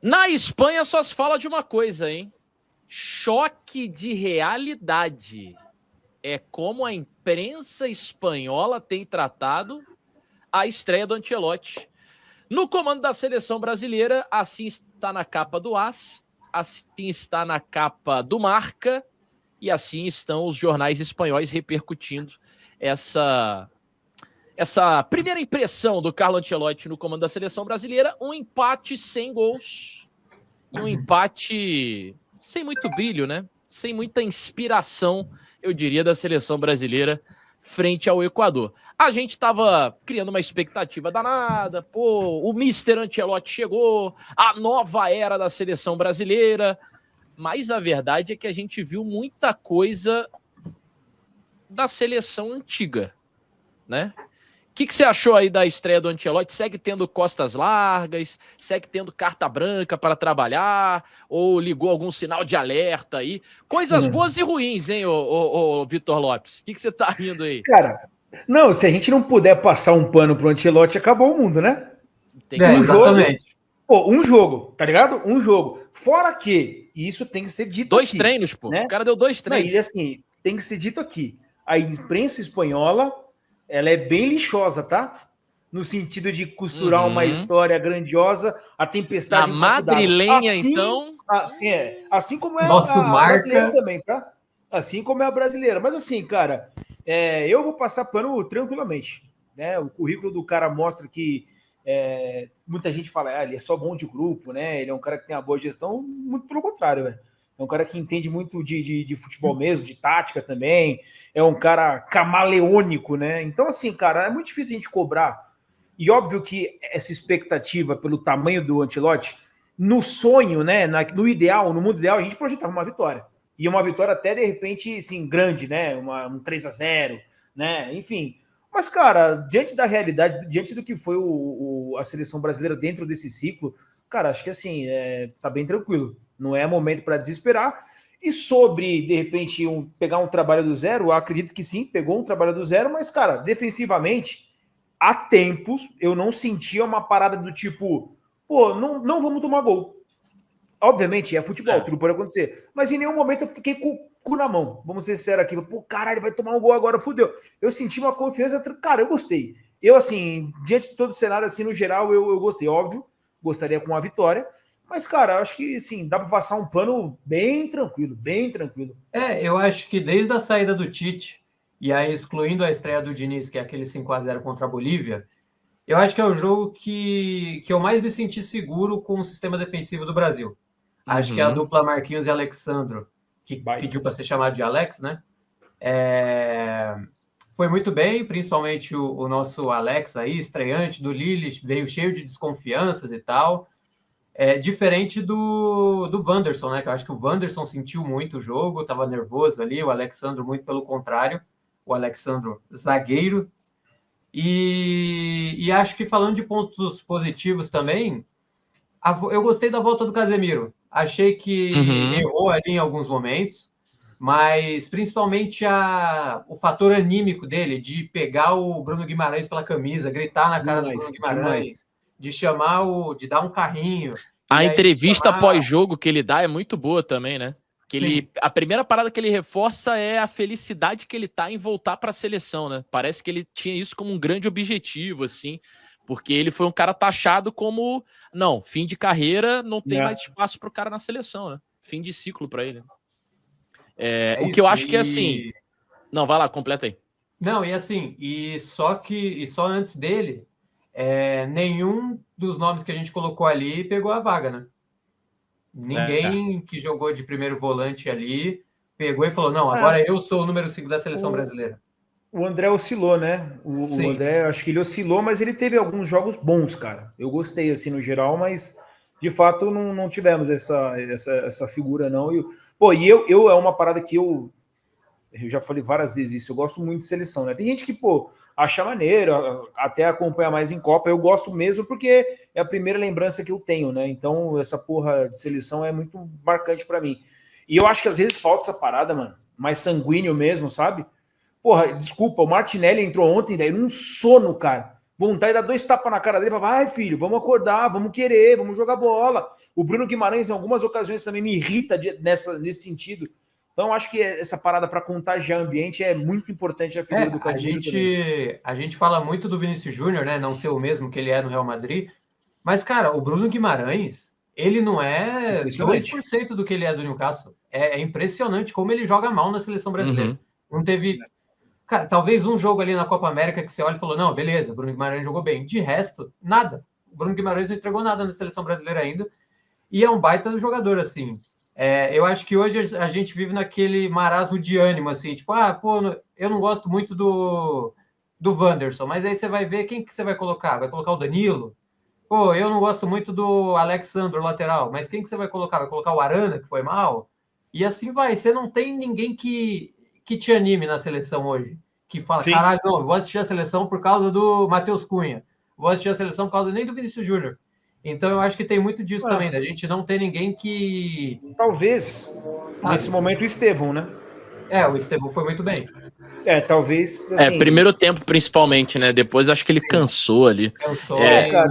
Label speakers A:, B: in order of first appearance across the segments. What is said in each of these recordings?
A: Na Espanha só se fala de uma coisa, hein? Choque de realidade. É como a imprensa espanhola tem tratado a estreia do Ancelotti. No comando da seleção brasileira, assim está na capa do AS, assim está na capa do Marca, e assim estão os jornais espanhóis repercutindo essa primeira impressão do Carlo Ancelotti no comando da seleção brasileira. Um empate sem gols e um empate sem muito brilho, né? Sem muita inspiração, eu diria, da seleção brasileira frente ao Equador. A gente estava criando uma expectativa danada, pô, o Mr. Ancelotti chegou, a nova era da seleção brasileira, mas a verdade é que a gente viu muita coisa da seleção antiga, né? O que você achou aí da estreia do Ancelotti? Segue tendo costas largas? Segue tendo carta branca para trabalhar? Ou ligou algum sinal de alerta aí? Coisas boas e ruins, hein, ô Vitor Lopes? O que você tá rindo aí?
B: Cara, não, se a gente não puder passar um pano pro Ancelotti, acabou o mundo, né?
C: Exatamente.
B: Um jogo, tá ligado? Um jogo. Fora que, e isso tem que ser dito
A: dois
B: aqui.
A: Treinos, pô.
B: Né?
A: O cara deu 2 treinos.
B: Não, e assim, tem que ser dito aqui. A imprensa espanhola, ela é bem lixosa, tá? No sentido de costurar uma história grandiosa, a tempestade
A: em madrilenha,
B: assim,
A: então...
B: assim como é
C: Nosso
B: a brasileira
C: Marca
B: também, tá? Assim como é a brasileira. Mas assim, cara, eu vou passar pano tranquilamente. Né? O currículo do cara mostra que muita gente fala, ele é só bom de grupo, né? Ele é um cara que tem uma boa gestão. Muito pelo contrário, velho. É um cara que entende muito de futebol mesmo, de tática também. É um cara camaleônico, né? Então, assim, cara, é muito difícil a gente cobrar. E óbvio que essa expectativa pelo tamanho do Ancelotti, no sonho, né? No ideal, no mundo ideal, a gente projetava uma vitória. E uma vitória até, de repente, assim, grande, né? Um 3-0, né? Enfim. Mas, cara, diante da realidade, diante do que foi a seleção brasileira dentro desse ciclo, cara, acho que assim, tá bem tranquilo. Não é momento para desesperar. E sobre, de repente, pegar um trabalho do zero, eu acredito que sim, pegou um trabalho do zero, mas, cara, defensivamente, há tempos eu não sentia uma parada do tipo, pô, não vamos tomar gol. Obviamente, é futebol, tudo pode acontecer. Mas em nenhum momento eu fiquei com o cu na mão. Vamos ser sérios aqui. Pô, caralho, vai tomar um gol agora, fudeu. Eu senti uma confiança. Cara, eu gostei. Eu, assim, diante de todo o cenário, assim, no geral, eu gostei. Óbvio, gostaria com uma vitória. Mas, cara, eu acho que, sim, dá para passar um pano bem tranquilo, bem tranquilo.
C: Eu acho que desde a saída do Tite, e aí excluindo a estreia do Diniz, que é aquele 5-0 contra a Bolívia, eu acho que é o jogo que eu mais me senti seguro com o sistema defensivo do Brasil. Acho que a dupla Marquinhos e Alexandro, que pediu para ser chamado de Alex, né? Foi muito bem, principalmente o nosso Alex aí, estreante do Lille, veio cheio de desconfianças e tal. Diferente do Wanderson, né? Que eu acho que o Wanderson sentiu muito o jogo, estava nervoso ali, o Alexandro muito pelo contrário, o Alexandro zagueiro. E acho que falando de pontos positivos também, eu gostei da volta do Casemiro. Achei que errou ali em alguns momentos, mas principalmente o fator anímico dele, de pegar o Bruno Guimarães pela camisa, gritar na cara do Bruno Guimarães, de chamar de dar um carrinho.
A: A entrevista pós-jogo que ele dá é muito boa também, né? A primeira parada que ele reforça é a felicidade que ele tá em voltar para a seleção, né? Parece que ele tinha isso como um grande objetivo, assim, porque ele foi um cara taxado como, não, fim de carreira, não tem mais espaço pro cara na seleção, né? Fim de ciclo para ele. O que eu acho que é assim... Não, vai lá, completa aí.
C: Não, e assim, só antes dele, nenhum dos nomes que a gente colocou ali pegou a vaga, né? Ninguém que jogou de primeiro volante ali pegou e falou, não, agora eu sou o número 5 da seleção brasileira.
B: O André oscilou, né? O André, acho que ele oscilou, mas ele teve alguns jogos bons, cara. Eu gostei, assim, no geral, mas de fato não tivemos essa figura, não. E eu é uma parada que eu já falei várias vezes isso, eu gosto muito de seleção, né? Tem gente que, acha maneiro, até acompanha mais em Copa, eu gosto mesmo porque é a primeira lembrança que eu tenho, né? Então, essa porra de seleção é muito marcante para mim. E eu acho que às vezes falta essa parada, mano, mais sanguíneo mesmo, sabe? Porra, desculpa, o Martinelli entrou ontem, daí num sono, cara. vontade de dar 2 tapas na cara dele e falar, vai, filho, vamos acordar, vamos querer, vamos jogar bola. O Bruno Guimarães, em algumas ocasiões, também me irrita nesse sentido. Então, acho que essa parada para contagiar o ambiente é muito importante a figura do Casemiro.
C: A gente fala muito do Vinícius Júnior, né? Não ser o mesmo que ele é no Real Madrid. Mas, cara, o Bruno Guimarães, ele não é 2% do que ele é do Newcastle. É impressionante como ele joga mal na seleção brasileira. Não teve... Cara, talvez um jogo ali na Copa América que você olha e falou, não, beleza, o Bruno Guimarães jogou bem. De resto, nada. O Bruno Guimarães não entregou nada na seleção brasileira ainda. E é um baita jogador, assim. Eu acho que hoje a gente vive naquele marasmo de ânimo, assim, tipo, eu não gosto muito do Wanderson, mas aí você vai ver quem que você vai colocar? Vai colocar o Danilo? Pô, eu não gosto muito do Alexandre, lateral, mas quem que você vai colocar? Vai colocar o Arana, que foi mal? E assim vai. Você não tem ninguém que te anime na seleção hoje. Que fala, sim, caralho, não, eu vou assistir a seleção por causa do Matheus Cunha. Vou assistir a seleção por causa nem do Vinícius Júnior. Então eu acho que tem muito disso também, da gente não ter ninguém que...
B: Talvez, nesse momento, o Estevão, né?
C: O Estevão foi muito bem.
B: Talvez... Assim,
A: primeiro tempo principalmente, né? Depois acho que ele cansou ali.
B: Cara,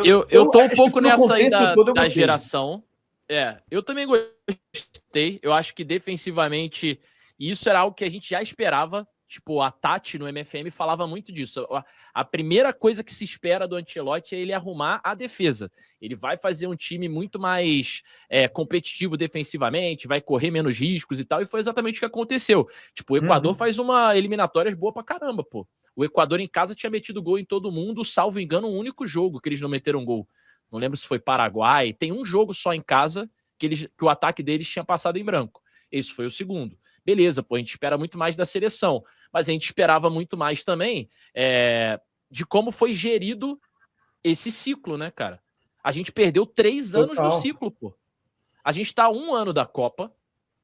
A: eu tô um pouco nessa aí da geração. Eu também gostei. Eu acho que defensivamente isso era algo que a gente já esperava. Tipo, a Tati no MFM falava muito disso. A primeira coisa que se espera do Ancelotti é ele arrumar a defesa. Ele vai fazer um time muito mais competitivo defensivamente, vai correr menos riscos e tal, e foi exatamente o que aconteceu. Tipo, o Equador faz uma eliminatórias boa pra caramba, pô. O Equador em casa tinha metido gol em todo mundo, salvo engano, um único jogo que eles não meteram gol. Não lembro se foi Paraguai. Tem um jogo só em casa que o ataque deles tinha passado em branco. Esse foi o segundo. Beleza, pô, a gente espera muito mais da seleção, mas a gente esperava muito mais também de como foi gerido esse ciclo, né, cara? A gente perdeu 3 anos no ciclo, pô. A gente tá 1 ano da Copa,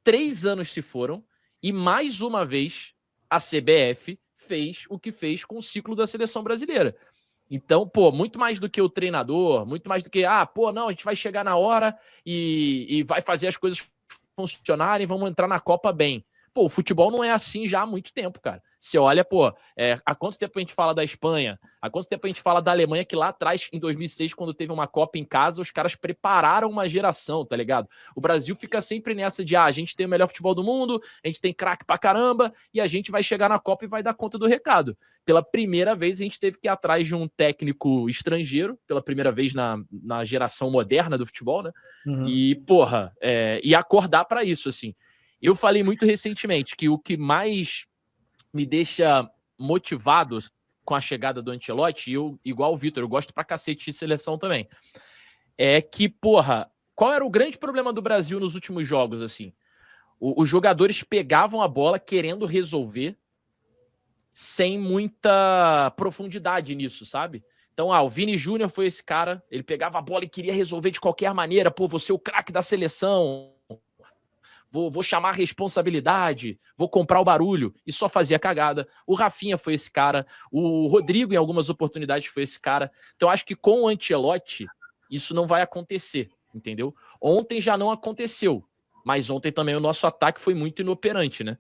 A: 3 anos se foram, e mais uma vez a CBF fez o que fez com o ciclo da seleção brasileira. Então, pô, muito mais do que o treinador, muito mais do que, não, a gente vai chegar na hora e vai fazer as coisas funcionarem, vamos entrar na Copa bem. Pô, o futebol não é assim já há muito tempo, cara. Você olha, há quanto tempo a gente fala da Espanha? Há quanto tempo a gente fala da Alemanha, que lá atrás, em 2006, quando teve uma Copa em casa, os caras prepararam uma geração, tá ligado? O Brasil fica sempre nessa de, a gente tem o melhor futebol do mundo, a gente tem craque pra caramba, e a gente vai chegar na Copa e vai dar conta do recado. Pela primeira vez, a gente teve que ir atrás de um técnico estrangeiro, pela primeira vez na geração moderna do futebol, né? E, e acordar pra isso, assim. Eu falei muito recentemente que o que mais me deixa motivado com a chegada do Ancelotti, e eu, igual o Vitor, eu gosto pra cacete de seleção também, é que, qual era o grande problema do Brasil nos últimos jogos, assim? Os jogadores pegavam a bola querendo resolver sem muita profundidade nisso, sabe? Então, o Vini Júnior foi esse cara, ele pegava a bola e queria resolver de qualquer maneira, você é o craque da seleção... Vou chamar a responsabilidade, vou comprar o barulho, e só fazia cagada. O Rafinha foi esse cara, o Rodrigo, em algumas oportunidades, foi esse cara. Então, acho que com o Ancelotti, isso não vai acontecer, entendeu? Ontem já não aconteceu, mas ontem também o nosso ataque foi muito inoperante, né?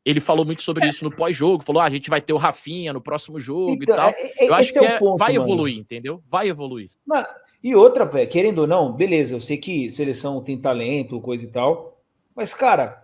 A: Ele falou muito sobre isso no pós-jogo, falou, a gente vai ter o Rafinha no próximo jogo e tal. Eu acho que vai evoluir, entendeu? Vai evoluir.
B: E outra, velho, querendo ou não, beleza, eu sei que seleção tem talento, coisa e tal, mas, cara,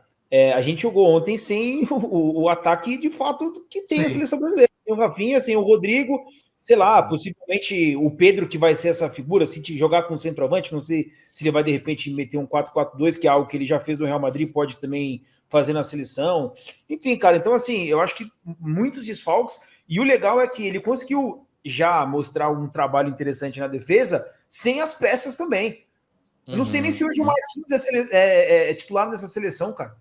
B: a gente jogou ontem sem o ataque de fato que tem a seleção brasileira. Sem o Rafinha, sem o Rodrigo, sei lá, possivelmente o Pedro, que vai ser essa figura, se te jogar com centroavante, não sei se ele vai de repente meter um 4-4-2, que é algo que ele já fez no Real Madrid, pode também fazer na seleção. Enfim, cara, então assim, eu acho que muitos desfalques, e o legal é que ele conseguiu já mostrar um trabalho interessante na defesa, sem as peças também. Eu não sei nem se hoje o Marquinhos é titular dessa seleção, cara.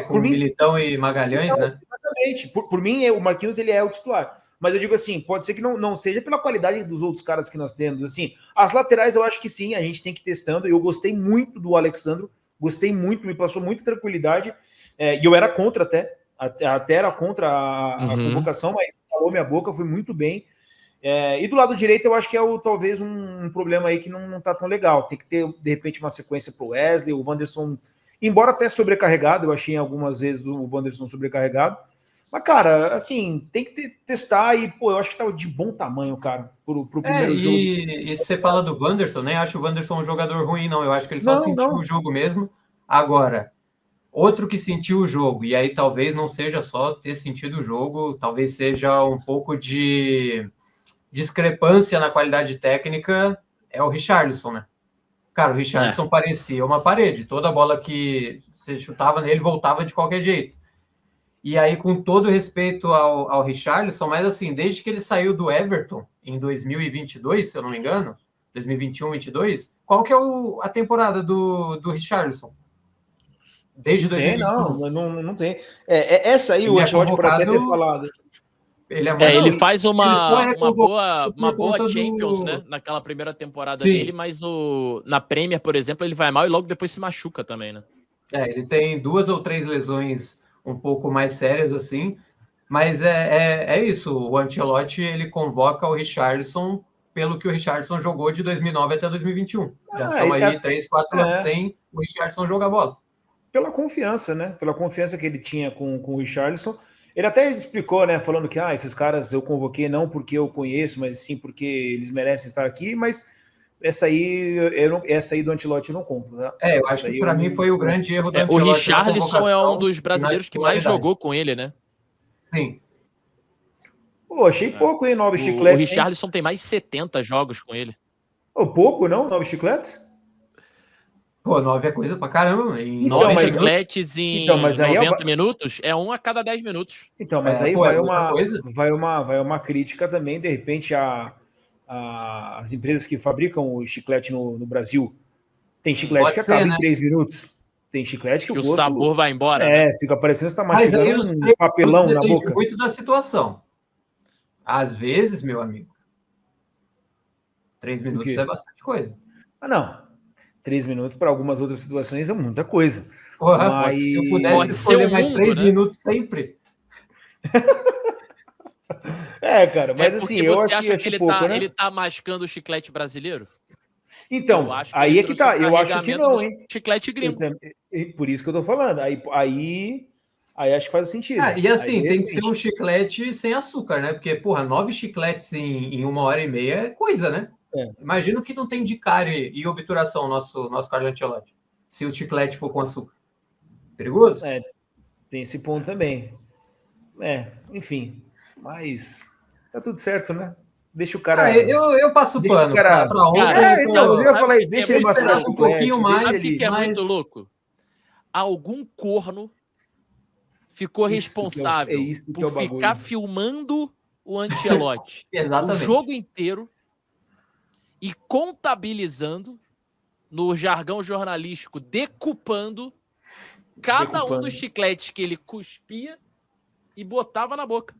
C: Com mim, Militão e Magalhães, né?
B: Exatamente. Por mim, o Marquinhos ele é o titular. Mas eu digo assim, pode ser que não seja pela qualidade dos outros caras que nós temos. Assim, as laterais eu acho que sim, a gente tem que ir testando. Eu gostei muito do Alexandro, gostei muito, me passou muita tranquilidade. E eu era contra até era contra a convocação, mas calou minha boca, foi muito bem. E do lado direito eu acho que talvez um problema aí que não tá tão legal. Tem que ter, de repente, uma sequência pro Wesley, o Wanderson, embora até sobrecarregado, eu achei algumas vezes o Wanderson sobrecarregado, Mas, cara, assim, tem que testar e, pô, eu acho que tá de bom tamanho, cara, pro primeiro jogo.
C: E você fala do Wanderson, nem acho o Wanderson um jogador ruim, não. Eu acho que ele só sentiu
B: Não.
C: o jogo mesmo. Agora, outro que sentiu o jogo, e aí talvez não seja só ter sentido o jogo, talvez seja um pouco de discrepância na qualidade técnica, é o Richarlison, né? Cara, o Richarlison parecia uma parede. Toda bola que você chutava nele voltava de qualquer jeito. E aí, com todo respeito ao Richarlison, mas assim, desde que ele saiu do Everton em 2022, se eu não me engano, 2021, 2022, qual que é a temporada do Richarlison? Desde 2021.
B: Não tem. Essa aí, o Ancelotti pode até ter falado.
A: Ele faz uma boa
C: conta
A: Champions, né? Naquela primeira temporada dele, mas na Premier, por exemplo, ele vai mal e logo depois se machuca também, né?
C: Ele tem 2 ou 3 lesões um pouco mais sérias, assim, mas é isso, o Ancelotti, ele convoca o Richarlison pelo que o Richarlison jogou de 2009 até 2021. Já são aí 3, 4 anos sem o Richarlison jogar bola.
B: Pela confiança, né? Pela confiança que ele tinha com o Richarlison. Ele até explicou, né? Falando que esses caras eu convoquei não porque eu conheço, mas sim porque eles merecem estar aqui, mas essa aí do Ancelotti eu não compro, tá?
C: Eu acho que para mim foi o grande erro do Ancelotti.
A: O Richarlison é um dos brasileiros que mais jogou com ele, né?
C: Sim.
B: Pô, achei pouco, hein? 9 chicletes.
A: O Richarlison tem mais de 70 jogos com ele.
B: Pouco, não? 9 chicletes?
C: Pô, 9 é coisa pra caramba.
A: 9 chicletes em 90 minutos é um a cada 10 minutos.
B: Então, mas aí vai uma crítica também, de repente, as empresas que fabricam o chiclete no Brasil. Tem chiclete que acaba em 3 minutos. Tem chiclete que o gosto...
A: sabor vai embora. Né?
B: Fica parecendo que você tá mastigando um papelão na boca.
C: Muito da situação. Às vezes, meu amigo, 3 minutos é bastante coisa.
B: Não. 3 minutos para algumas outras situações é muita coisa.
C: Mas se eu pudesse escolher mais 3 minutos sempre.
B: Cara, mas assim, eu acho que
A: ele tá mascando o chiclete brasileiro?
B: Então, aí é que tá. Eu acho que não, hein?
A: Chiclete gringo.
B: Por isso que eu tô falando. Aí acho que faz sentido.
C: E assim, tem que ser um chiclete sem açúcar, né? Porque, 9 chicletes em 1h30 é coisa, né? Imagino que não tem de cárie e obturação nosso Carlo Ancelotti, se o chiclete for com açúcar. Perigoso?
B: Tem esse ponto também. Enfim. Mas tá tudo certo, né? Deixa o cara...
C: eu passo pano pra
B: ontem. Então, eu ia falar isso. Deixa ele mascar
C: um pouquinho mais.
A: Sabe o que é muito louco? Algum corno ficou responsável por ficar filmando o Ancelotti o jogo inteiro e contabilizando, no jargão jornalístico, decupando cada um dos chicletes que ele cuspia e botava na boca.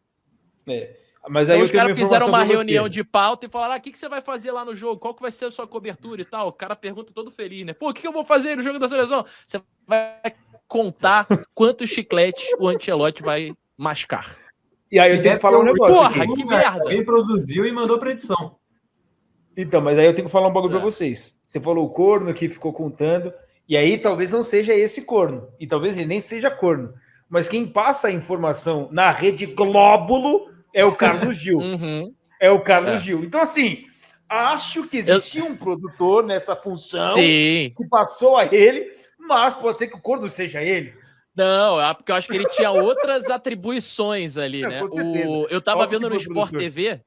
B: Mas aí
A: então, os caras fizeram uma reunião de pauta e falaram: o que você vai fazer lá no jogo? Qual que vai ser a sua cobertura e tal? O cara pergunta todo feliz, né? O que eu vou fazer no jogo da seleção? Você vai contar quantos chicletes o Ancelotti vai mascar.
B: E aí eu tenho que falar um negócio aqui.
A: Que merda!
C: Quem produziu e mandou pra edição.
B: Então, mas aí eu tenho que falar um bagulho pra vocês. Você falou o corno que ficou contando, e aí talvez não seja esse corno, e talvez ele nem seja corno, mas quem passa a informação na Rede Glóbulo é o Carlos Gil. É o Carlos Gil. Então, assim, acho que existia um produtor nessa função que passou a ele, mas pode ser que o corno seja ele.
A: Não, porque eu acho que ele tinha outras atribuições ali, né?
B: Com certeza.
A: Eu tava vendo no Sport TV,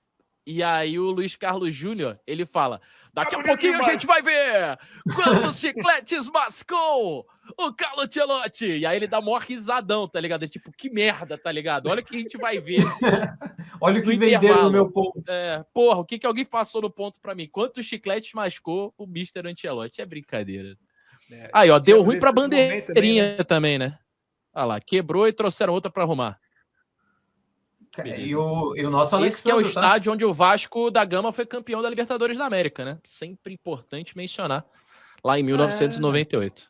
A: e aí o Luiz Carlos Júnior, ele fala: daqui a pouquinho a gente vai ver quantos chicletes mascou o Carlo Ancelotti. E aí ele dá maior risadão, tá ligado? Tipo, que merda, tá ligado? Olha o que a gente vai ver.
C: Olha o que venderam no meu ponto.
A: O que alguém passou no ponto pra mim? Quantos chicletes mascou o Mr. Ancelotti? É brincadeira. Aí, ó, deu ruim pra bandeirinha também, né? Olha lá, quebrou e trouxeram outra pra arrumar.
C: E o nosso Alexandre,
A: esse que é o estádio onde o Vasco da Gama foi campeão da Libertadores da América, né? Sempre importante mencionar. Lá em 1998.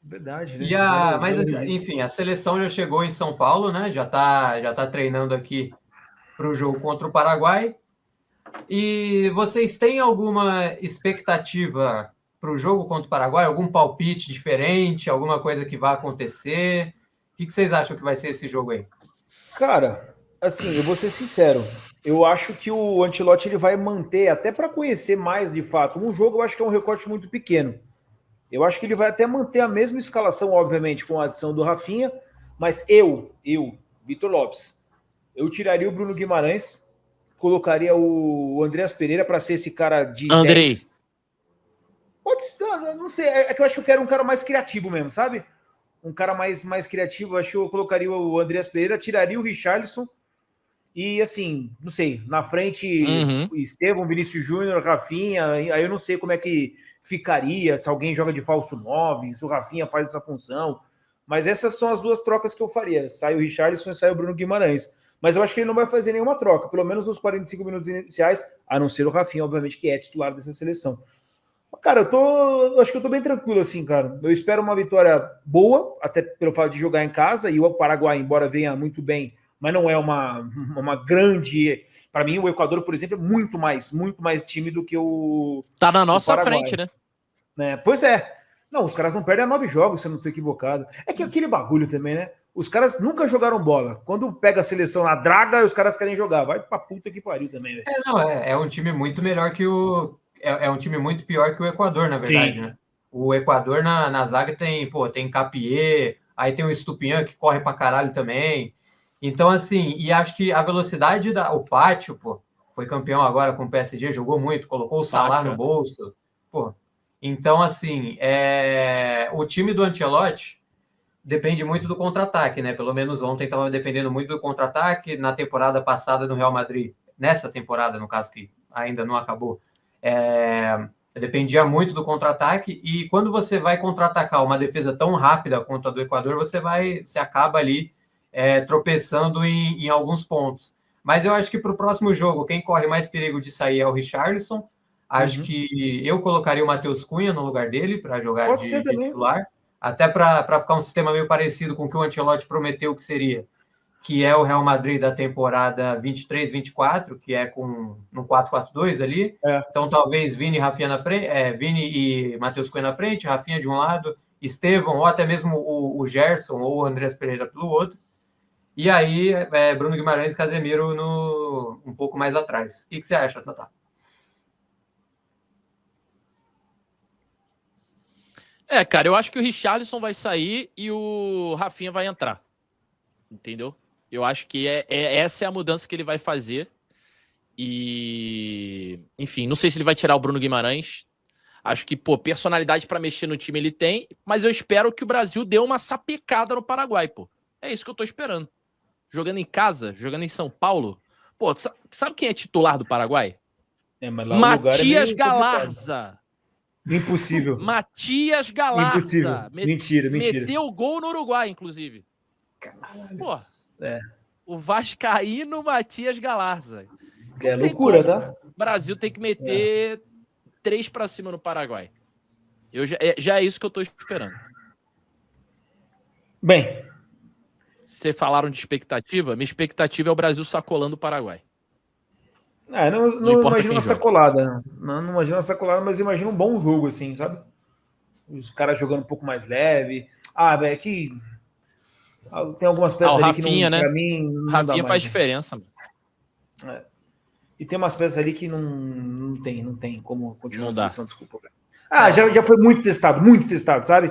B: Verdade, né?
C: Mas, enfim, a seleção já chegou em São Paulo, né? Já tá treinando aqui para o jogo contra o Paraguai. E vocês têm alguma expectativa para o jogo contra o Paraguai? Algum palpite diferente? Alguma coisa que vai acontecer? O que vocês acham que vai ser esse jogo aí?
B: Cara, assim, eu vou ser sincero. Eu acho que o Ancelotti ele vai manter, até para conhecer mais de fato. Um jogo eu acho que é um recorte muito pequeno. Eu acho que ele vai até manter a mesma escalação, obviamente, com a adição do Rafinha, mas Vitor Lopes, eu tiraria o Bruno Guimarães, colocaria o Andreas Pereira para ser esse cara de
A: Andrei.
B: 10. Pode ser, não sei, é que eu acho que eu quero um cara mais criativo mesmo, sabe? Um cara mais criativo, eu acho que eu colocaria o Andreas Pereira, tiraria o Richarlison e, assim, não sei, na frente, Estevão, Vinícius Júnior, Rafinha, aí eu não sei como é que ficaria, se alguém joga de falso 9, se o Rafinha faz essa função, mas essas são as duas trocas que eu faria, sai o Richarlison e sai o Bruno Guimarães. Mas eu acho que ele não vai fazer nenhuma troca, pelo menos nos 45 minutos iniciais, a não ser o Rafinha, obviamente, que é titular dessa seleção. Cara, eu acho que eu tô bem tranquilo assim, cara. Eu espero uma vitória boa, até pelo fato de jogar em casa, e o Paraguai, embora venha muito bem, mas não é uma grande... Para mim, o Equador, por exemplo, é muito mais time do que o
A: Tá na nossa frente,
B: né? Pois é. Não, os caras não perdem a 9 jogos, se eu não tô equivocado. É que aquele bagulho também, né? Os caras nunca jogaram bola. Quando pega a seleção na draga, os caras querem jogar. Vai pra puta que pariu também, velho.
C: É um time muito melhor que o... É um time muito pior que o Equador, na verdade,
B: Sim.
C: né? O Equador na zaga tem Capié, aí tem o Estupiñán que corre pra caralho também. Então, assim, e acho que a velocidade o Pátio, foi campeão agora com o PSG, jogou muito, colocou o Salah no bolso. Então, assim, o time do Ancelotti depende muito do contra-ataque, né? Pelo menos ontem estava dependendo muito do contra-ataque. Na temporada passada no Real Madrid, nessa temporada, no caso, que ainda não acabou, dependia muito do contra-ataque. E quando você vai contra-atacar uma defesa tão rápida quanto a do Equador, você acaba ali tropeçando em alguns pontos. Mas eu acho que para o próximo jogo, quem corre mais perigo de sair é o Richarlison. Acho que eu colocaria o Matheus Cunha no lugar dele para jogar de titular. Até para ficar um sistema meio parecido com o que o Ancelotti prometeu que seria, que é o Real Madrid da temporada 23-24, que é no 4-4-2 ali. Então, talvez Vini e Rafinha na frente, Vini e Matheus Cunha na frente, Rafinha de um lado, Estevão, ou até mesmo o Gerson ou o Andrés Pereira pelo outro. E aí, Bruno Guimarães e Casemiro um pouco mais atrás. O que você acha, Tatá?
A: Cara, eu acho que o Richarlison vai sair e o Rafinha vai entrar. Entendeu? Eu acho que essa é a mudança que ele vai fazer. E, enfim, não sei se ele vai tirar o Bruno Guimarães. Acho que, personalidade para mexer no time ele tem, mas eu espero que o Brasil dê uma sapecada no Paraguai, É isso que eu tô esperando. Jogando em casa, jogando em São Paulo. Sabe quem é titular do Paraguai?
B: Mas lá
A: Matias Galarza.
B: Impossível.
A: Matias Galarza.
B: Mentira.
A: Meteu gol no Uruguai, inclusive. O vascaíno Matias Galarza.
B: É loucura, tá?
A: O Brasil tem que meter 3 para cima no Paraguai. Já é isso que eu tô esperando.
B: Bem.
A: Vocês falaram de expectativa? Minha expectativa é o Brasil sacolando o Paraguai.
B: Não imagino uma sacolada. Não imagino uma sacolada, mas imagino um bom jogo, assim, sabe? Os caras jogando um pouco mais leve. Velho, que tem algumas peças ali
A: Rafinha,
B: que não,
A: né?
B: Pra mim, não
A: Rafinha
B: dá
A: faz
B: mais,
A: diferença.
B: E tem umas peças ali que não tem como continuar a seleção, desculpa. Já foi muito testado, sabe?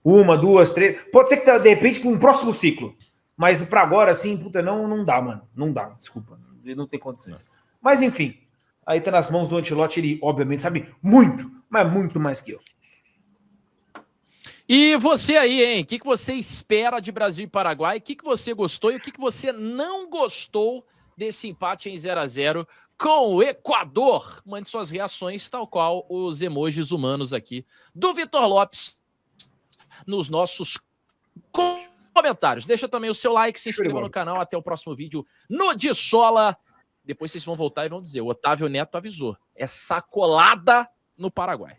B: 1, 2, 3. Pode ser que de repente para um próximo ciclo. Mas para agora, assim, não dá, mano. Não dá, desculpa. Não tem condições. Mas enfim, aí tá nas mãos do Ancelotti, ele obviamente sabe muito, mas muito mais que eu.
A: E você aí, hein? O que você espera de Brasil e Paraguai? O que você gostou e o que você não gostou desse empate em 0-0 com o Equador? Mande suas reações, tal qual os emojis humanos aqui do Vitor Lopes nos nossos comentários. Deixa também o seu like, se inscreva no canal. Até o próximo vídeo no De Sola. Depois vocês vão voltar e vão dizer, o Otávio Neto avisou. É sacolada no Paraguai.